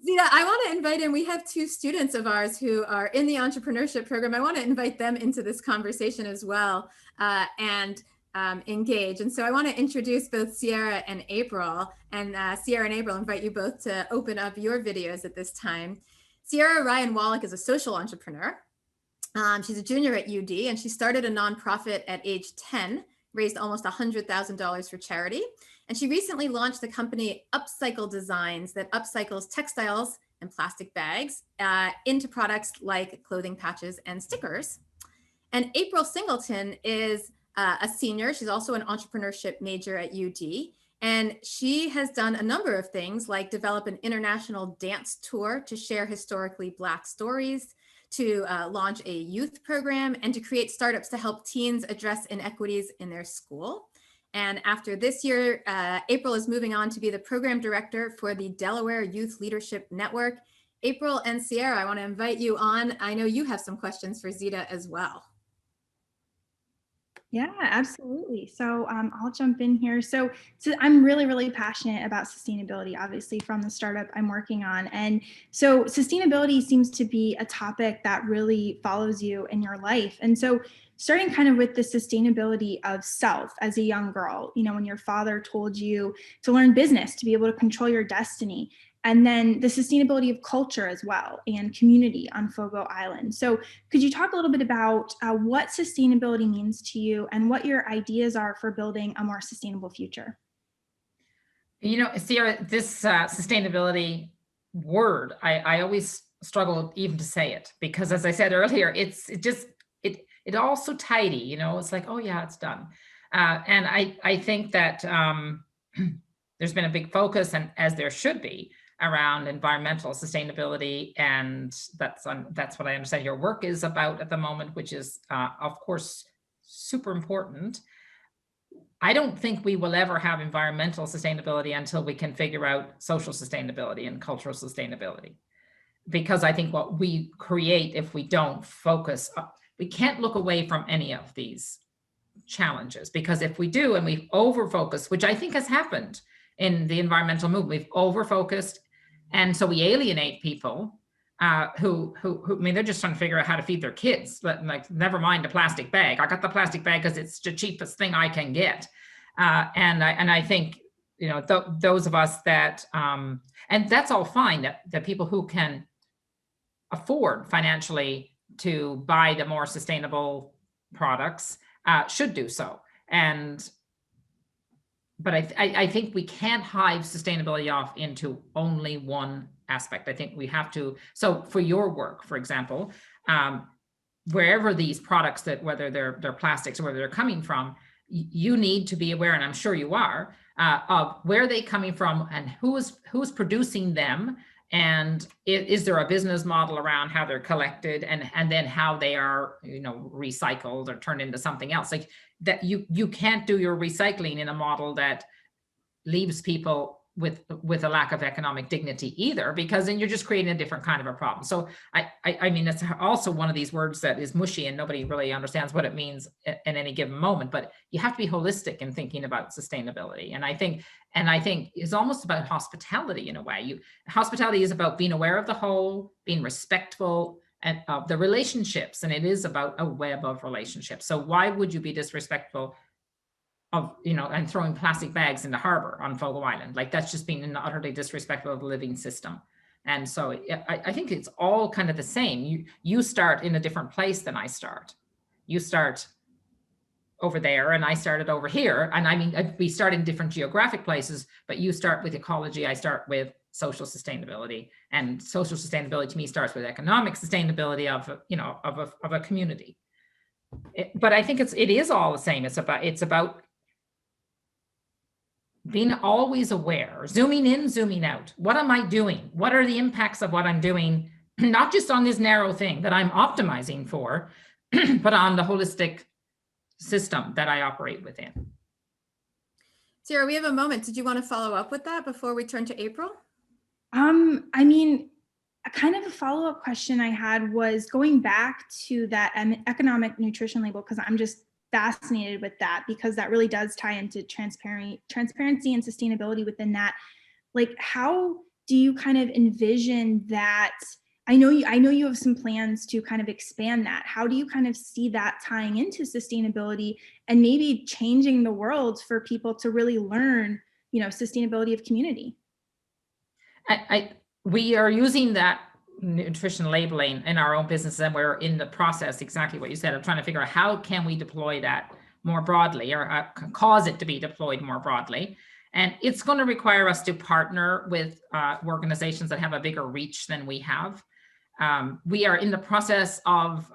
Zeta, I want to invite in, we have 2 students of ours who are in the entrepreneurship program. I want to invite them into this conversation as well and engage. And so I want to introduce both Sierra and April. And Sierra and April, invite you both to open up your videos at this time. Sierra Ryan Wallick is a social entrepreneur. She's a junior at UD, and she started a nonprofit at age 10, raised almost $100,000 for charity. And she recently launched the company Upcycle Designs that upcycles textiles and plastic bags into products like clothing patches and stickers. And April Singleton is a senior. She's also an entrepreneurship major at UD. And she has done a number of things, like develop an international dance tour to share historically Black stories, to launch a youth program, and to create startups to help teens address inequities in their school. And after this year, April is moving on to be the program director for the Delaware Youth Leadership Network. April and Sierra, I want to invite you on. I know you have some questions for Zeta as well. Yeah, absolutely. So I'll jump in here. So I'm really, really passionate about sustainability, obviously, from the startup I'm working on. And so sustainability seems to be a topic that really follows you in your life. And so starting kind of with the sustainability of self as a young girl, when your father told you to learn business, to be able to control your destiny, and then the sustainability of culture as well and community on Fogo Island. So could you talk a little bit about what sustainability means to you and what your ideas are for building a more sustainable future? Sierra, this sustainability word, I always struggle even to say it, because as I said earlier, it all so tidy, it's like, oh yeah, it's done. And I think that there's been a big focus, and as there should be, around environmental sustainability, and that's what I understand your work is about at the moment, which is of course super important. I don't think we will ever have environmental sustainability until we can figure out social sustainability and cultural sustainability, because I think what we create, if we don't focus, we can't look away from any of these challenges, because if we do and we over focus, which I think has happened in the environmental movement, we've over focused, and so we alienate people who I mean, they're just trying to figure out how to feed their kids. Like, never mind a plastic bag. I got the plastic bag because it's the cheapest thing I can get. And I think, those of us that, and that's all fine, that people who can afford financially to buy the more sustainable products should do so. But I think we can't hive sustainability off into only one aspect. I think we have to. So for your work, for example, wherever these products, that whether they're plastics or whether they're coming from, you need to be aware, and I'm sure you are, of where they're coming from and who's producing them, and is there a business model around how they're collected, and then how they are recycled or turned into something else. Like that, you can't do your recycling in a model that leaves people with a lack of economic dignity either, because then you're just creating a different kind of a problem. So I mean, it's also one of these words that is mushy and nobody really understands what it means in any given moment, but you have to be holistic in thinking about sustainability. And I think it's almost about hospitality in a way. Hospitality is about being aware of the whole, being respectful and of the relationships, and it is about a web of relationships. So why would you be disrespectful of, and throwing plastic bags in the harbor on Fogo Island? Like, that's just being utterly disrespectful of the living system. And so I think it's all kind of the same. You start in a different place than I start. You start over there and I started over here. And I mean, we start in different geographic places, but you start with ecology, I start with social sustainability. And social sustainability to me starts with economic sustainability of a community. But I think it is all the same. It's about being always aware, zooming in, zooming out. What am I doing? What are the impacts of what I'm doing? Not just on this narrow thing that I'm optimizing for, but on the holistic system that I operate within. Sarah, we have a moment. Did you want to follow up with that before we turn to April? I mean, a kind of a follow-up question I had was going back to that economic nutrition label, because I'm just fascinated with that, because that really does tie into transparency and sustainability within that. Like, how do you kind of envision that? I know you have some plans to kind of expand that. How do you kind of see that tying into sustainability and maybe changing the world for people to really learn, sustainability of community? We are using that nutrition labeling in our own business, and we're in the process, exactly what you said, of trying to figure out how can we deploy that more broadly, or cause it to be deployed more broadly. And it's going to require us to partner with organizations that have a bigger reach than we have. We are in the process of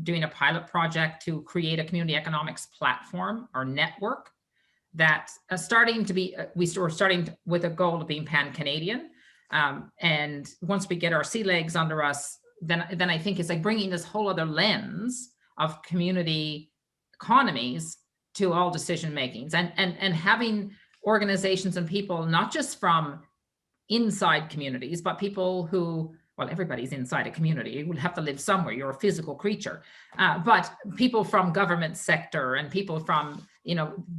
doing a pilot project to create a community economics platform or network that starting with a goal of being pan-Canadian. And once we get our sea legs under us, then I think it's like bringing this whole other lens of community economies to all decision makings, and having organizations and people, not just from inside communities, but people who well, everybody's inside a community. You will have to live somewhere. You're a physical creature. But people from government sector and people from,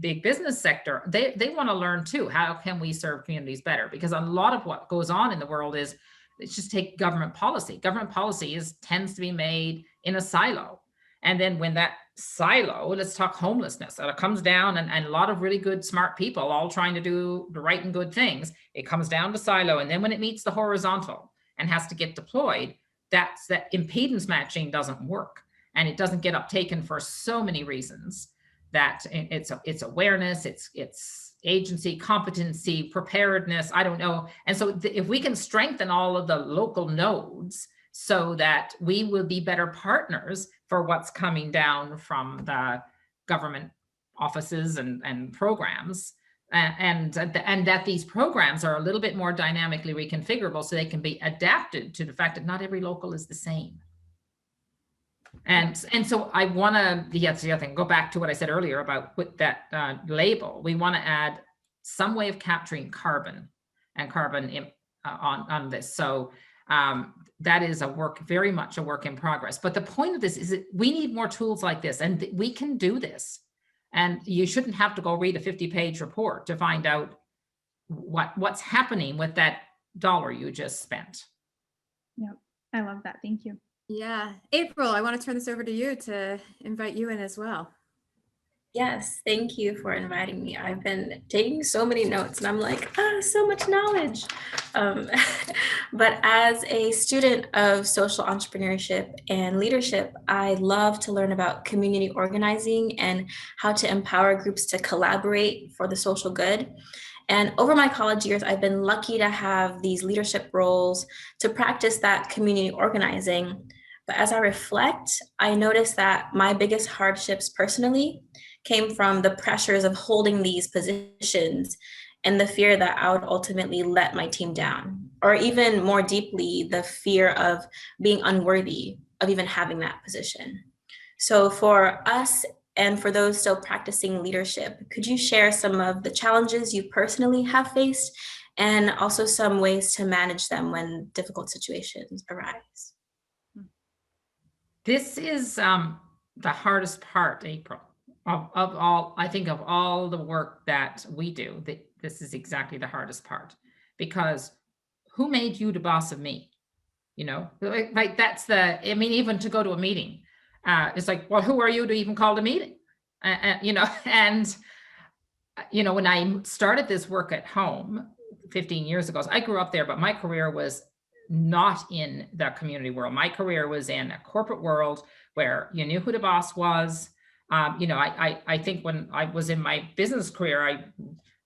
big business sector, they want to learn too. How can we serve communities better? Because a lot of what goes on in the world is, let's just take government policy. Government policy tends to be made in a silo. And then when that silo, let's talk homelessness, it comes down and a lot of really good, smart people all trying to do the right and good things. It comes down to silo. And then when it meets the horizontal and has to get deployed, that impedance matching doesn't work. And it doesn't get uptaken for so many reasons, that it's awareness, it's agency, competency, preparedness, I don't know. And so if we can strengthen all of the local nodes so that we will be better partners for what's coming down from the government offices and programs, and that these programs are a little bit more dynamically reconfigurable so they can be adapted to the fact that not every local is the same. And so I want to, that's the other thing, go back to what I said earlier about with that label. We want to add some way of capturing carbon and carbon on this. So that is very much a work in progress. But the point of this is that we need more tools like this, and we can do this. And you shouldn't have to go read a 50-page report to find out what's happening with that dollar you just spent. Yep, I love that. Thank you. Yeah. April, I want to turn this over to you to invite you in as well. Yes, thank you for inviting me. I've been taking so many notes and I'm like, so much knowledge. But as a student of social entrepreneurship and leadership, I love to learn about community organizing and how to empower groups to collaborate for the social good. And over my college years, I've been lucky to have these leadership roles to practice that community organizing. But as I reflect, I notice that my biggest hardships personally came from the pressures of holding these positions and the fear that I would ultimately let my team down, or even more deeply, the fear of being unworthy of even having that position. So for us and for those still practicing leadership, could you share some of the challenges you personally have faced and also some ways to manage them when difficult situations arise? This is the hardest part, April, of all, I think of all the work that we do, this is exactly the hardest part, because who made you the boss of me? Like that's even to go to a meeting, it's like, well, who are you to even call the meeting? And when I started this work at home 15 years ago, so I grew up there, but my career was not in the community world. My career was in a corporate world where you knew who the boss was. I think when I was in my business career, I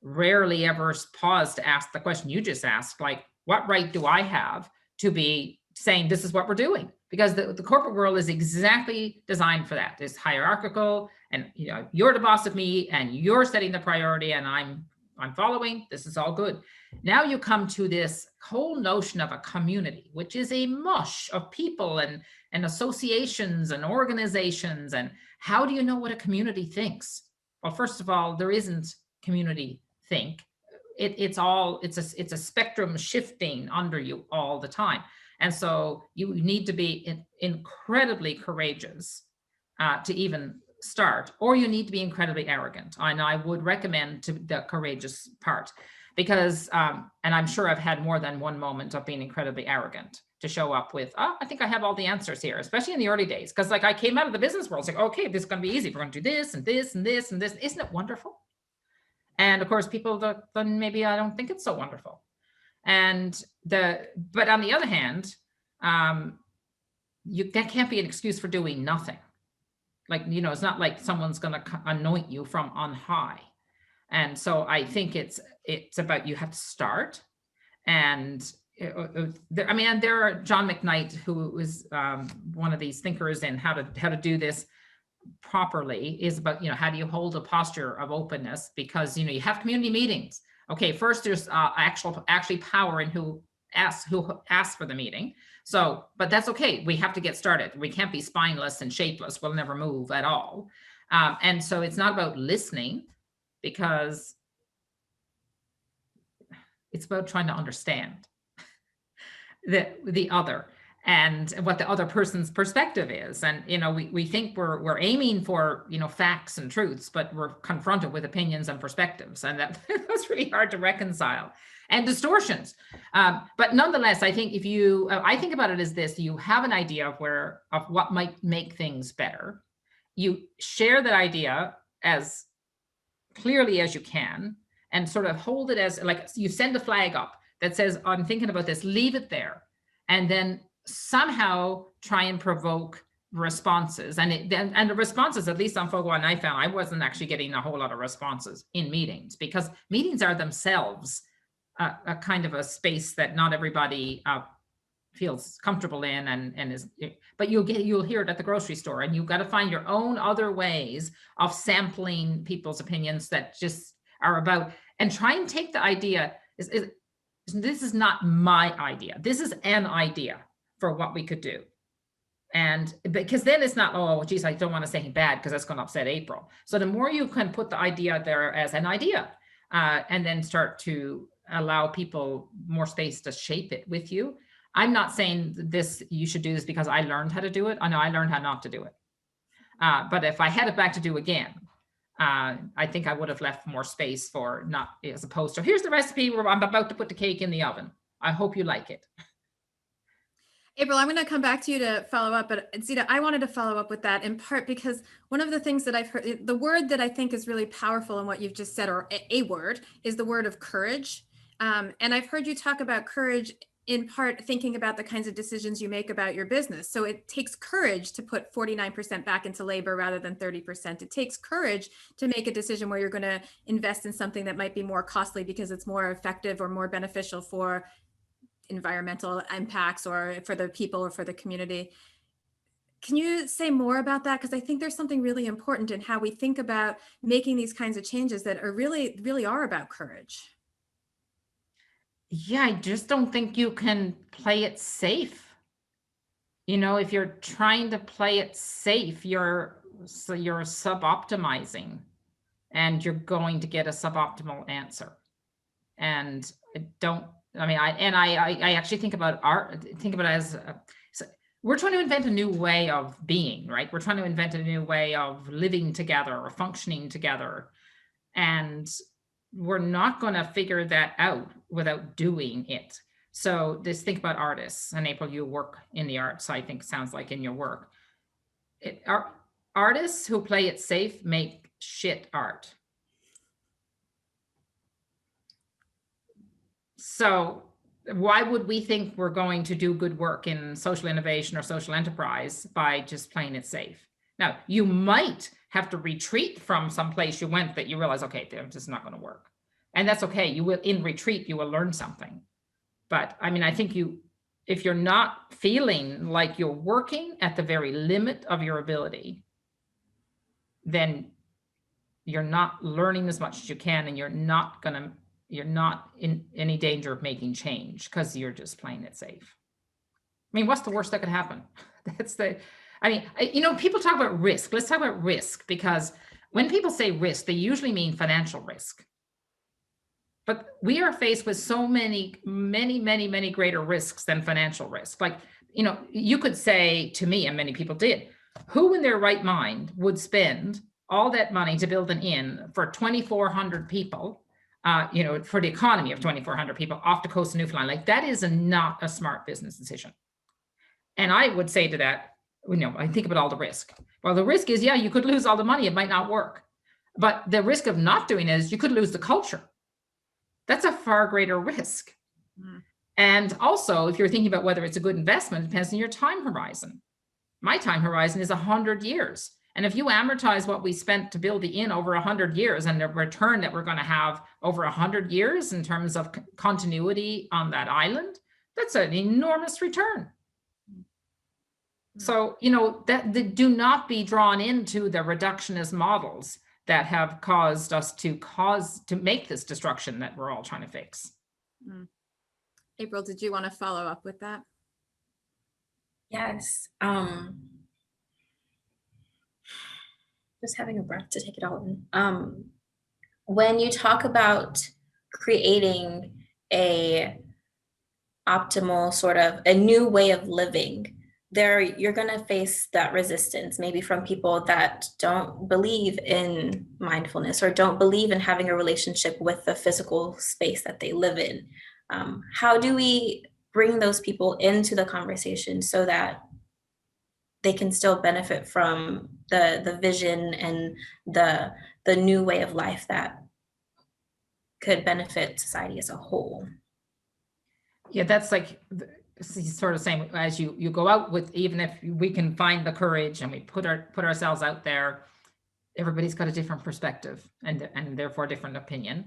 rarely ever paused to ask the question you just asked, like, what right do I have to be saying this is what we're doing? Because the corporate world is exactly designed for that. It's hierarchical, and you're the boss of me, and you're setting the priority, and I'm following. This is all good. Now you come to this whole notion of a community, which is a mush of people and associations and organizations. And how do you know what a community thinks? Well, first of all, there isn't community think. It's a spectrum shifting under you all the time. And so you need to be incredibly courageous to even start, or you need to be incredibly arrogant. And I would recommend to the courageous part, because, and I'm sure I've had more than one moment of being incredibly arrogant to show up with, I think I have all the answers here, especially in the early days. Because like I came out of the business world, it's like, okay, this is going to be easy. We're going to do this and this and this and this. Isn't it wonderful? And of course, people then maybe I don't think it's so wonderful. But on the other hand, that can't be an excuse for doing nothing. Like, it's not like someone's going to anoint you from on high. And so I think it's about, you have to start. And there are John McKnight, who is one of these thinkers in how to do this properly, is about, how do you hold a posture of openness? Because, you have community meetings. Okay, first there's actually power in who asks for the meeting. So, but that's okay. We have to get started. We can't be spineless and shapeless. We'll never move at all. And so it's not about listening, because it's about trying to understand. the other and what the other person's perspective is. And, we think we're aiming for, facts and truths, but we're confronted with opinions and perspectives. And that's really hard to reconcile, and distortions. But nonetheless, I think I think about it as this: you have an idea of what might make things better. You share that idea as clearly as you can, and sort of hold it as, like, you send a flag up that says, I'm thinking about this, leave it there. And then somehow try and provoke responses. And the responses, at least on Fogo One, I found I wasn't actually getting a whole lot of responses in meetings, because meetings are themselves a kind of a space that not everybody feels comfortable in, and is, but you'll hear it at the grocery store, and you've got to find your own other ways of sampling people's opinions that just are about, and try and take the idea this is not my idea, this is an idea for what we could do. And because then it's not, oh geez, I don't want to say anything bad because that's going to upset April. So the more you can put the idea there as an idea, and then start to allow people more space to shape it with you. I'm not saying this, you should do this because I learned how to do it. I know I learned how not to do it. But if I had it back to do again, I think I would have left more space for, not as opposed to, here's the recipe where I'm about to put the cake in the oven. I hope you like it. April, I'm going to come back to you to follow up, but Zeta, I wanted to follow up with that in part because one of the things that I've heard, the word that I think is really powerful in what you've just said, or a word, is the word of courage. And I've heard you talk about courage in part thinking about the kinds of decisions you make about your business. So it takes courage to put 49% back into labor rather than 30%. It takes courage to make a decision where you're going to invest in something that might be more costly because it's more effective or more beneficial for environmental impacts or for the people or for the community. Can you say more about that? Because I think there's something really important in how we think about making these kinds of changes that are really are about courage. Yeah, I just don't think you can play it safe. If you're trying to play it safe, you're sub-optimizing, and you're going to get a suboptimal answer. And I actually think about it as we're trying to invent a new way of being, right? We're trying to invent a new way of living together or functioning together. And we're not going to figure that out without doing it. So just think about artists. And April, you work in the arts, I think sounds like in your work. Artists who play it safe make shit art. So why would we think we're going to do good work in social innovation or social enterprise by just playing it safe? Now, you might have to retreat from some place you went that you realize, okay, this is not going to work. And that's okay. You will, in retreat, you will learn something. But I think if you're not feeling like you're working at the very limit of your ability, then you're not learning as much as you can, and you're not in any danger of making change because you're just playing it safe. What's the worst that could happen? People talk about risk. Let's talk about risk, because when people say risk, they usually mean financial risk. But we are faced with so many greater risks than financial risk. Like, you could say to me, and many people did, who in their right mind would spend all that money to build an inn for 2,400 people, for the economy of 2,400 people off the coast of Newfoundland? Like, that is not a smart business decision. And I would say to that, I think about all the risk. Well, the risk is, yeah, you could lose all the money. It might not work. But the risk of not doing it is you could lose the culture. That's a far greater risk. Mm. And also, if you're thinking about whether it's a good investment, it depends on your time horizon. My time horizon is 100 years. And if you amortize what we spent to build the inn over 100 years and the return that we're going to have over 100 years in terms of continuity on that island, that's an enormous return. So, that do not be drawn into the reductionist models that have caused us to make this destruction that we're all trying to fix. April, did you want to follow up with that? Yes. Just having a breath to take it all in. When you talk about creating a optimal sort of a new way of living, you're going to face that resistance, maybe from people that don't believe in mindfulness or don't believe in having a relationship with the physical space that they live in. How do we bring those people into the conversation so that they can still benefit from the vision and the new way of life that could benefit society as a whole? Yeah, that's like sort of same as you go out with, even if we can find the courage and we put ourselves out there, everybody's got a different perspective and therefore a different opinion.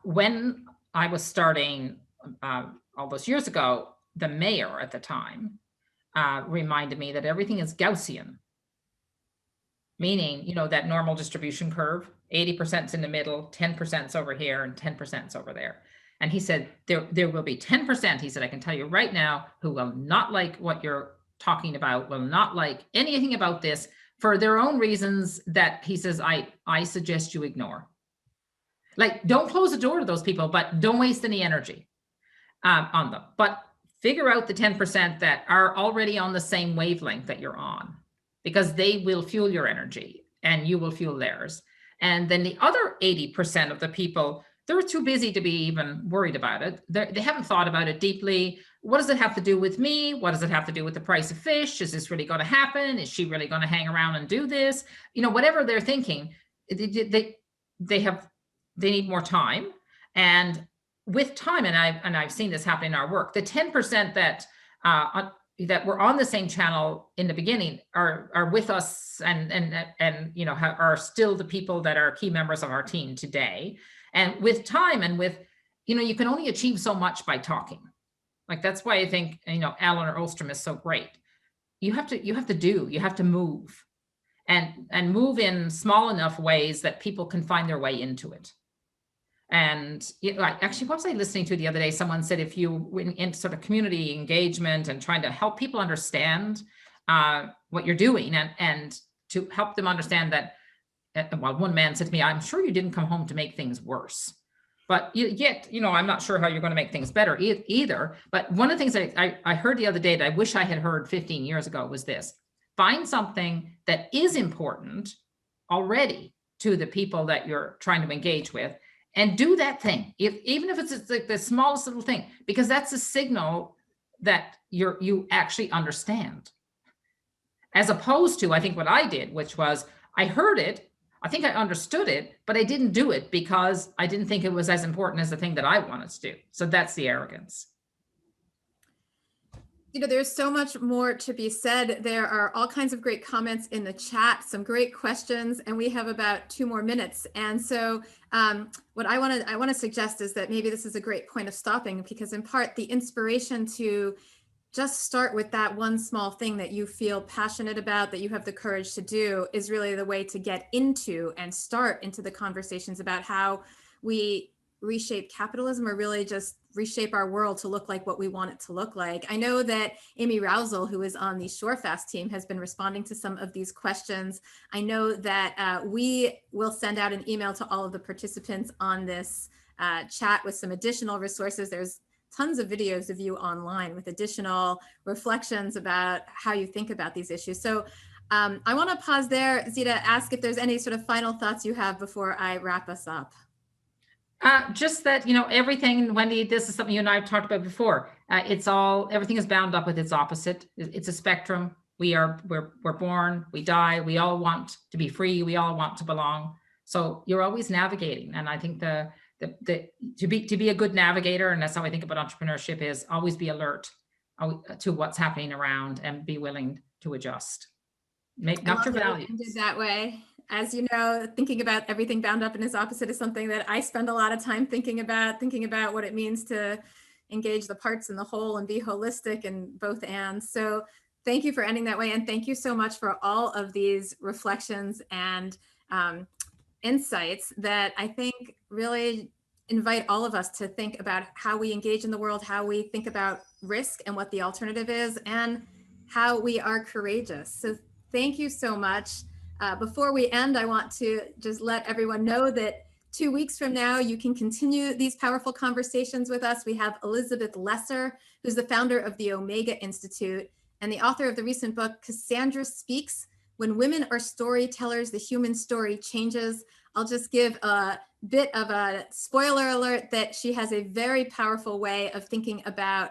When I was starting all those years ago, the mayor at the time reminded me that everything is Gaussian, meaning, that normal distribution curve, 80% in the middle, 10% over here, and 10% over there. And he said, there will be 10%, he said, I can tell you right now, who will not like what you're talking about, will not like anything about this for their own reasons that he says, I suggest you ignore. Like, don't close the door to those people, but don't waste any energy on them. But figure out the 10% that are already on the same wavelength that you're on, because they will fuel your energy and you will fuel theirs. And then the other 80% of the people, they're too busy to be even worried about it. They haven't thought about it deeply. What does it have to do with me? What does it have to do with the price of fish? Is this really going to happen? Is she really going to hang around and do this? Whatever they're thinking, they need more time. And with time, and I've seen this happen in our work, the 10% that were on the same channel in the beginning are with us and are still the people that are key members of our team today. And with time and with, you can only achieve so much by talking. Like, that's why I think, Eleanor Ostrom is so great. You have to move and move in small enough ways that people can find their way into it. And actually, what was I listening to the other day? Someone said, if you in sort of community engagement and trying to help people understand what you're doing and to help them understand that, one man said to me, I'm sure you didn't come home to make things worse, but yet, I'm not sure how you're going to make things better either. But one of the things that I heard the other day that I wish I had heard 15 years ago was this: find something that is important already to the people that you're trying to engage with, and do that thing, even if it's like the smallest little thing, because that's a signal that you actually understand. As opposed to, I think what I did, which was I heard it, I think I understood it, but I didn't do it because I didn't think it was as important as the thing that I wanted to do. So that's the arrogance. There's so much more to be said. There are all kinds of great comments in the chat, some great questions, and we have about 2 more minutes. And so what I want to suggest is that maybe this is a great point of stopping, because in part the inspiration to just start with that one small thing that you feel passionate about, that you have the courage to do, is really the way to get into and start into the conversations about how we reshape capitalism, or really just reshape our world to look like what we want it to look like. I know that Amy Rousel, who is on the Shorefast team, has been responding to some of these questions. I know that we will send out an email to all of the participants on this chat with some additional resources. There's tons of videos of you online with additional reflections about how you think about these issues. So I want to pause there, Zeta, ask if there's any sort of final thoughts you have before I wrap us up. Just that, everything, Wendy, this is something you and I have talked about before. Everything is bound up with its opposite. It's a spectrum. We're born, we die, we all want to be free, we all want to belong. So you're always navigating. And I think to be a good navigator, and that's how I think about entrepreneurship, is always be alert to what's happening around and be willing to adjust. Make up your values. Ended that way. As you know, thinking about everything bound up in its opposite is something that I spend a lot of time thinking about what it means to engage the parts in the whole and be holistic and both and. So thank you for ending that way. And thank you so much for all of these reflections and insights that I think really invite all of us to think about how we engage in the world, how we think about risk and what the alternative is, and how we are courageous. So thank you so much. Before we end, I want to just let everyone know that 2 weeks from now, you can continue these powerful conversations with us. We have Elizabeth Lesser, who's the founder of the Omega Institute and the author of the recent book, Cassandra Speaks, When Women Are Storytellers, the Human Story Changes. I'll just give a bit of a spoiler alert that she has a very powerful way of thinking about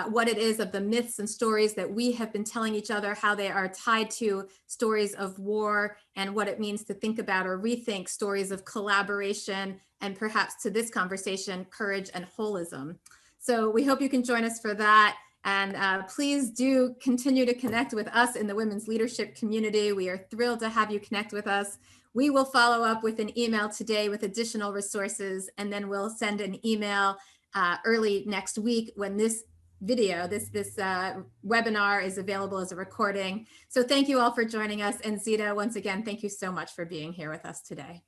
what it is of the myths and stories that we have been telling each other, how they are tied to stories of war and what it means to think about or rethink stories of collaboration and perhaps to this conversation, courage and holism. So we hope you can join us for that. And please do continue to connect with us in the women's leadership community. We are thrilled to have you connect with us. We will follow up with an email today with additional resources, and then we'll send an email early next week when this video, this webinar is available as a recording. So thank you all for joining us. And Zeta, once again, thank you so much for being here with us today.